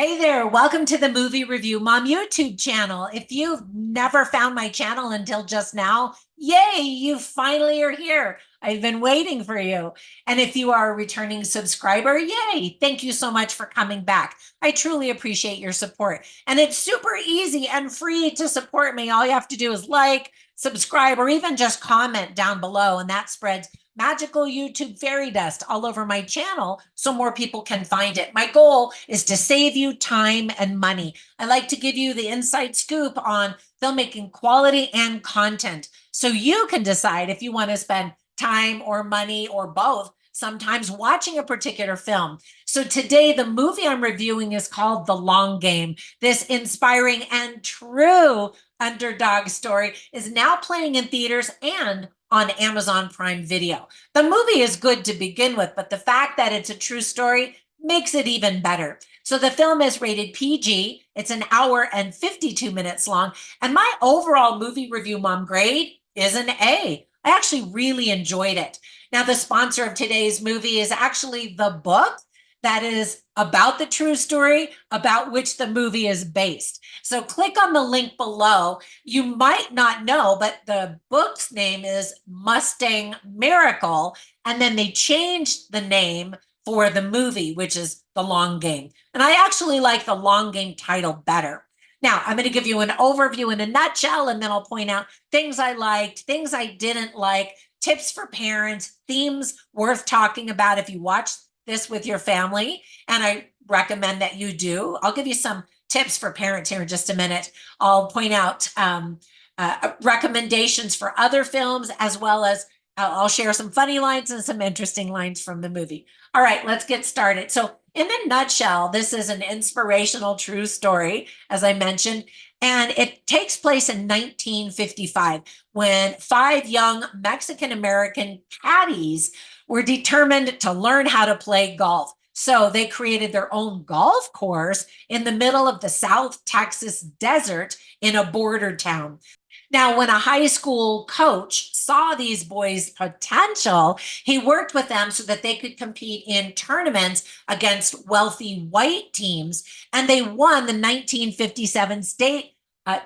Hey there, welcome to the Movie Review Mom YouTube channel. If you've never found my channel until just now, yay, you finally are here. I've been waiting for you. And if you are a returning subscriber, yay, thank you so much for coming back. I truly appreciate your support. And it's super easy and free to support me. All you have to do is like, subscribe, or even just comment down below, and that spreads magical YouTube fairy dust all over my channel so more people can find it. My goal is to save you time and money. I like to give you the inside scoop on filmmaking quality and content so you can decide if you want to spend time or money or both sometimes watching a particular film. So today, the movie I'm reviewing is called The Long Game. This inspiring and true underdog story is now playing in theaters and on Amazon Prime Video. The movie is good to begin with, but the fact that it's a true story makes it even better. So the film is rated PG. It's an hour and 52 minutes long. And my overall movie review mom grade is an A. I actually really enjoyed it. Now, the sponsor of today's movie is actually the book that is about the true story about which the movie is based. So click on the link below. You might not know, but the book's name is Mustang Miracle. And then they changed the name for the movie, which is The Long Game. And I actually like the Long Game title better. Now, I'm going to give you an overview in a nutshell, and then I'll point out things I liked, things I didn't like, tips for parents, themes worth talking about if you watch this with your family. And I recommend that you do. I'll give you some tips for parents here in just a minute. I'll point out recommendations for other films, as well as I'll share some funny lines and some interesting lines from the movie. All right, let's get started. So in a nutshell, this is an inspirational true story, as I mentioned, and it takes place in 1955 when five young Mexican-American caddies were determined to learn how to play golf. So they created their own golf course in the middle of the South Texas desert in a border town. Now, when a high school coach saw these boys' potential, he worked with them so that they could compete in tournaments against wealthy white teams, and they won the 1957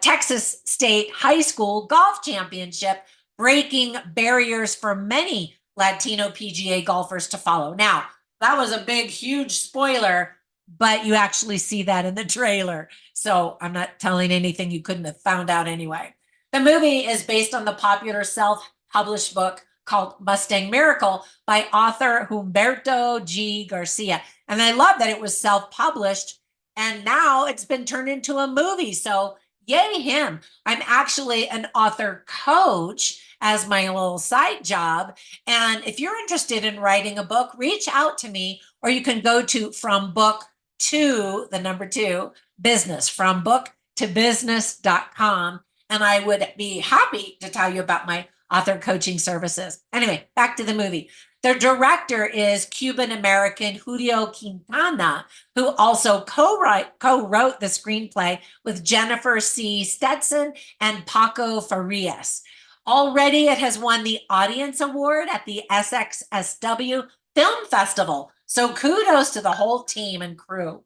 Texas State High School Golf Championship, breaking barriers for many Latino PGA golfers to follow. Now, that was a big, huge spoiler, but you actually see that in the trailer. So I'm not telling anything you couldn't have found out anyway. The movie is based on the popular self-published book called Mustang Miracle by author Humberto G. Garcia. And I love that it was self-published and now it's been turned into a movie. So yay him. I'm actually an author coach as my little side job. And if you're interested in writing a book, reach out to me, or you can go to From Book to the number 2 business, from book to business.com. And I would be happy to tell you about my author coaching services. Anyway, back to the movie. The director is Cuban-American Julio Quintana, who also co-wrote the screenplay with Jennifer C. Stetson and Paco Farias. Already, it has won the Audience Award at the SXSW Film Festival. So kudos to the whole team and crew.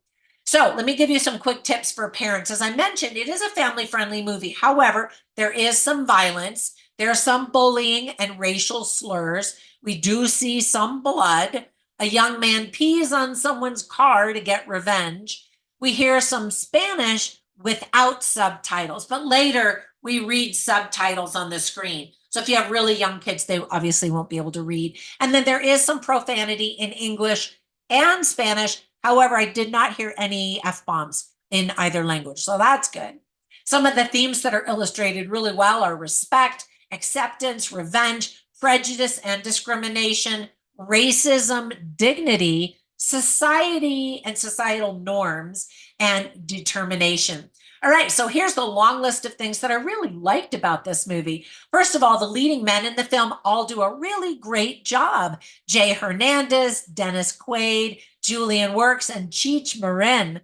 So let me give you some quick tips for parents. As I mentioned, it is a family-friendly movie. However, there is some violence. There's some bullying and racial slurs. We do see some blood. A young man pees on someone's car to get revenge. We hear some Spanish without subtitles, but later we read subtitles on the screen. So if you have really young kids, they obviously won't be able to read. And then there is some profanity in English and Spanish. However, I did not hear any F-bombs in either language, so that's good. Some of the themes that are illustrated really well are respect, acceptance, revenge, prejudice and discrimination, racism, dignity, society and societal norms, and determination. All right, so here's the long list of things that I really liked about this movie. First of all, the leading men in the film all do a really great job. Jay Hernandez, Dennis Quaid, Julian Works, and Cheech Marin.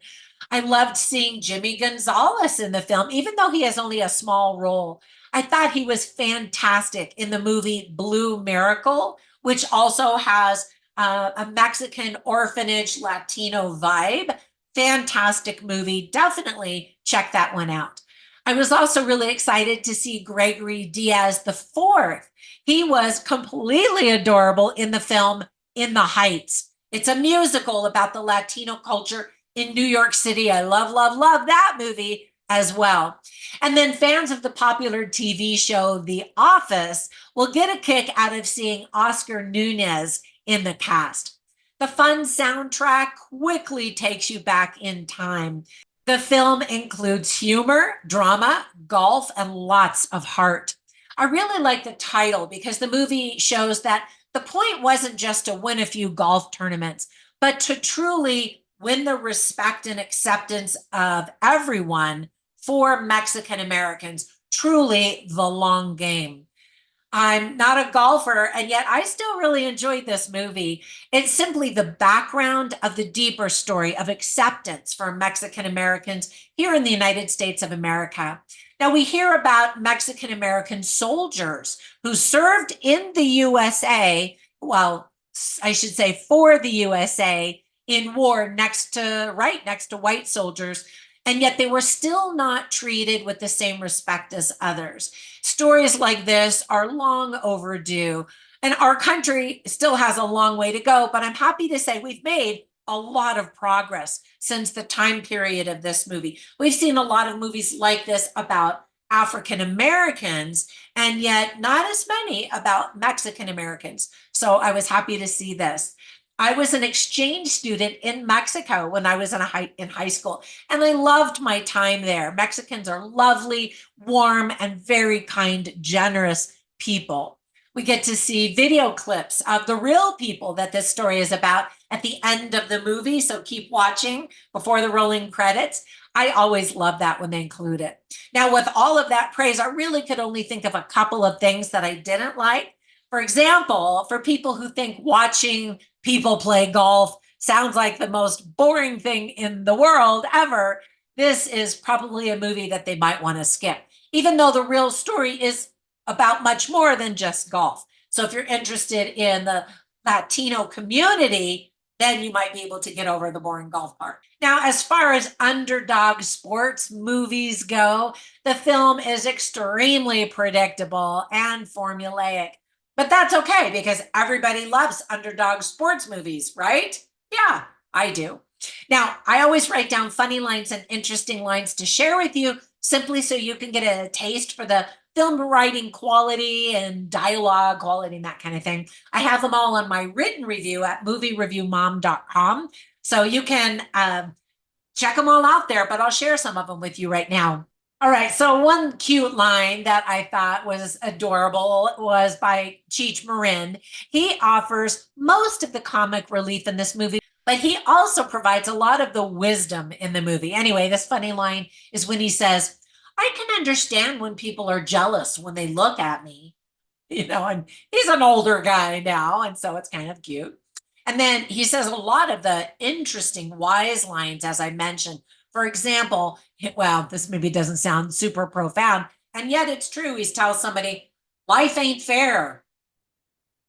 I loved seeing Jimmy Gonzalez in the film, even though he has only a small role. I thought he was fantastic in the movie Blue Miracle, which also has a Mexican orphanage Latino vibe. Fantastic movie. Definitely check that one out. I was also really excited to see Gregory Diaz the fourth. He was completely adorable in the film In the Heights. It's a musical about the Latino culture in New York City. I love, love, love that movie as well. And then fans of the popular TV show The Office will get a kick out of seeing Oscar Nunez in the cast. The fun soundtrack quickly takes you back in time. The film includes humor, drama, golf, and lots of heart. I really like the title because the movie shows that the point wasn't just to win a few golf tournaments, but to truly win the respect and acceptance of everyone for Mexican Americans. Truly the long game. I'm not a golfer, and yet I still really enjoyed this movie. It's simply the background of the deeper story of acceptance for Mexican Americans here in the United States of America. Now, we hear about Mexican American soldiers who served in the USA, well, I should say for the USA in war right next to white soldiers, and yet they were still not treated with the same respect as others. Stories like this are long overdue, and our country still has a long way to go, but I'm happy to say we've made a lot of progress since the time period of this movie. We've seen a lot of movies like this about African Americans, and yet not as many about Mexican Americans. So I was happy to see this. I was an exchange student in Mexico when I was in high school, and I loved my time there. Mexicans are lovely, warm, and very kind, generous people. We get to see video clips of the real people that this story is about at the end of the movie, so keep watching before the rolling credits. I always love that when they include it. Now, with all of that praise, I really could only think of a couple of things that I didn't like. For example, for people who think watching people play golf sounds like the most boring thing in the world ever, this is probably a movie that they might want to skip, even though the real story is about much more than just golf. So if you're interested in the Latino community, then you might be able to get over the boring golf part. Now, as far as underdog sports movies go, the film is extremely predictable and formulaic. But that's okay because everybody loves underdog sports movies, right? Yeah, I do. Now, I always write down funny lines and interesting lines to share with you simply so you can get a taste for the film writing quality and dialogue quality and that kind of thing. I have them all on my written review at moviereviewmom.com. So you can check them all out there, but I'll share some of them with you right now. All right, so one cute line that I thought was adorable was by Cheech Marin. He offers most of the comic relief in this movie, but he also provides a lot of the wisdom in the movie. Anyway, this funny line is when he says, I can understand when people are jealous when they look at me. And he's an older guy now, and so it's kind of cute. And then he says a lot of the interesting, wise lines, as I mentioned. For example, well, this maybe doesn't sound super profound, and yet it's true. He tells somebody, life ain't fair.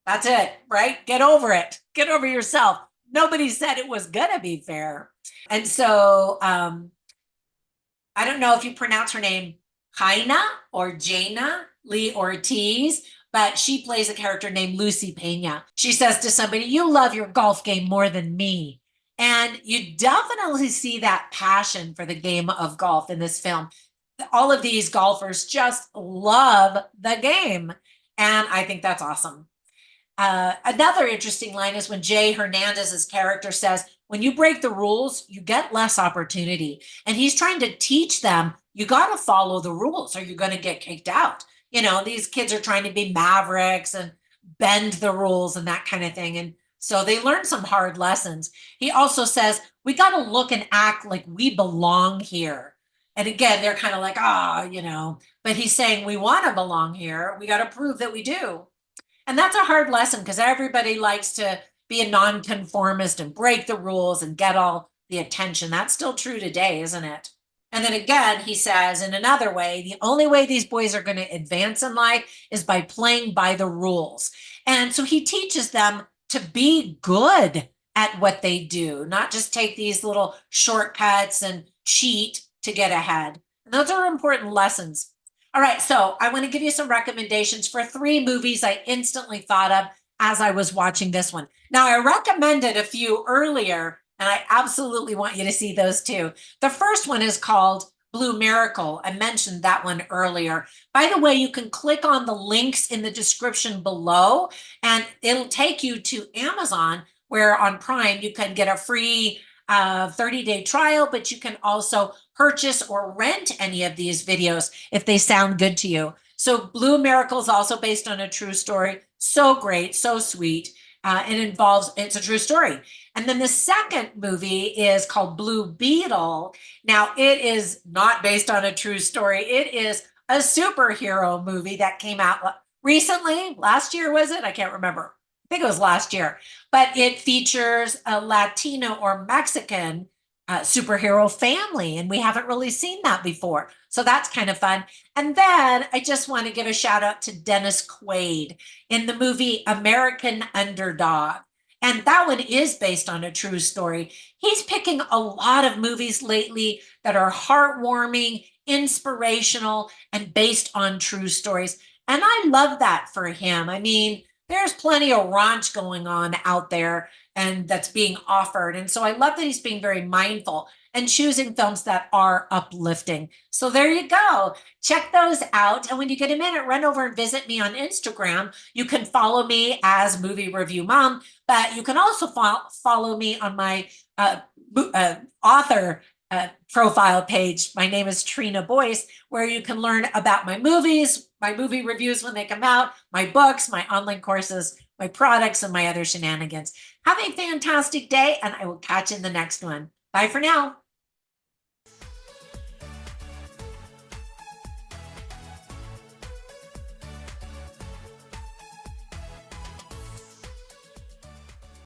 That's it, right? Get over it. Get over yourself. Nobody said it was going to be fair. And so I don't know if you pronounce her name Jaina or Jaina Lee Ortiz, but she plays a character named Lucy Pena. She says to somebody, you love your golf game more than me. And you definitely see that passion for the game of golf in this film. All of these golfers just love the game. And I think that's awesome. Another interesting line is when Jay Hernandez's character says, when you break the rules, you get less opportunity. And he's trying to teach them, you got to follow the rules or you're going to get kicked out. These kids are trying to be mavericks and bend the rules and that kind of thing. And so they learn some hard lessons. He also says, we got to look and act like we belong here. And again, they're kind of like, but he's saying we want to belong here. We got to prove that we do. And that's a hard lesson because everybody likes to be a nonconformist and break the rules and get all the attention. That's still true today, isn't it? And then again, he says in another way, the only way these boys are going to advance in life is by playing by the rules. And so he teaches them to be good at what they do, not just take these little shortcuts and cheat to get ahead. And those are important lessons. All right, so I want to give you some recommendations for 3 movies I instantly thought of as I was watching this one. Now, I recommended a few earlier, and I absolutely want you to see those too. The first one is called Blue Miracle. I mentioned that one earlier. By the way, you can click on the links in the description below, and it'll take you to Amazon, where on Prime you can get a free 30-day trial, but you can also purchase or rent any of these videos if they sound good to you. So Blue Miracle is also based on a true story. So great, so sweet. It's a true story. And then the second movie is called Blue Beetle. Now, it is not based on a true story. It is a superhero movie that came out recently. Last year, was it? I can't remember. I think it was last year. But it features a Latino or Mexican superhero family, and we haven't really seen that before. So that's kind of fun. And then I just want to give a shout out to Dennis Quaid in the movie American Underdog. And that one is based on a true story. He's picking a lot of movies lately that are heartwarming, inspirational, and based on true stories. And I love that for him. I mean, there's plenty of raunch going on out there and that's being offered. And so I love that he's being very mindful and choosing films that are uplifting. So there you go. Check those out. And when you get a minute, run over and visit me on Instagram. You can follow me as Movie Review Mom, but you can also follow me on my author profile page. My name is Trina Boice, where you can learn about my movies, my movie reviews when they come out, my books, my online courses, my products, and my other shenanigans. Have a fantastic day, and I will catch you in the next one. Bye for now.